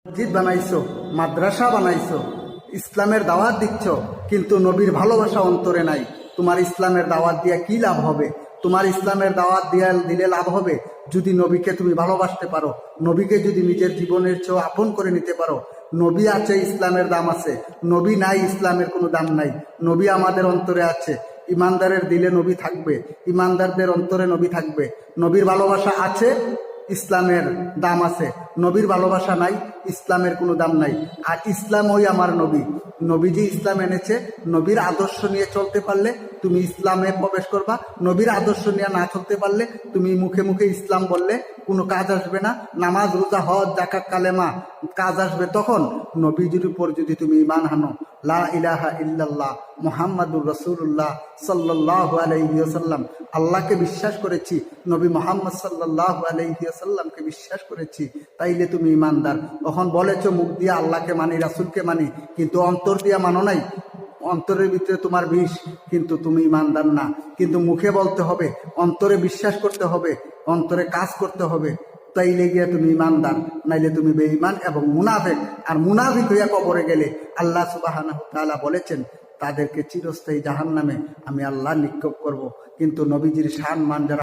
মসজিদ বানাইছো, মাদ্রাসা বানাইছো, ইসলামের দাওয়াত দিচ্ছ, কিন্তু নবীর ভালোবাসা অন্তরে নাই। তোমার ইসলামের দাওয়াত দিয়া কি লাভ হবে? তোমার ইসলামের দাওয়াত দিয়া দিলে লাভ হবে যদি নবীকে তুমি ভালোবাসতে পারো, নবীকে যদি নিজের জীবনের চেয়েও আপন করে নিতে পারো। নবী আছে, ইসলামের দাম আছে। নবী নাই, ইসলামের কোনো দাম নাই। নবী আমাদের অন্তরে আছে। ইমানদারের দিলে নবী থাকবে, ইমানদারদের অন্তরে নবী থাকবে। নবীর ভালোবাসা আছে, ইসলামের দাম আছে। নবীর ভালোবাসা নাই, ইসলামের কোনো দাম নাই। আর ইসলাম ওই আমার নবী। নবী যে ইসলাম এনেছে, নবীর আদর্শ নিয়ে চলতে পারলে তুমি ইসলামে প্রবেশ করবা। নবীর আদর্শ নিয়ে না চলতে পারলে তুমি মুখে মুখে ইসলাম বললে কোনো কাজ আসবে না। নামাজ, রোজা, হজ, যাকাত, কালেমা কাজ আসবে তখন নবীজির উপর যদি তুমি ঈমান আনো, লা ইলাহা ইল্লাল্লাহ মুহাম্মাদুর রাসূলুল্লাহ সাল্লাল্লাহু আলাইহি ওয়াসাল্লাম, আল্লাহকে বিশ্বাস করেছি, নবী মুহাম্মদ সাল্লাল্লাহু আলাইহি ওয়াসাল্লামকে বিশ্বাস করেছি, তাইলে তুমি ইমানদার। তখন বলেছো মুখ দিয়ে আল্লাহকে মানি, রাসূলকে মানি, কিন্তু অন্তর দিয়ে মানো নাই। অন্তরের ভিতরে তোমার বিষ, কিন্তু তুমি ইমানদার না। কিন্তু মুখে বলতে হবে, অন্তরে বিশ্বাস করতে হবে, অন্তরে কাজ করতে হবে, তাইলে গিয়ে তুমি ইমানদার, নাইলে তুমি বেঈমান এবং মুনাফিক। আর মুনাফিক হইয়া কবরে গেলে আল্লাহ সুবহানাহু ওয়া তাআলা বলেছেন তাদেরকে চিরস্থায়ী জাহান্নামে আমি আল্লাহ নিক্ষেপ করব। কিন্তু নবীজির শান মান যারা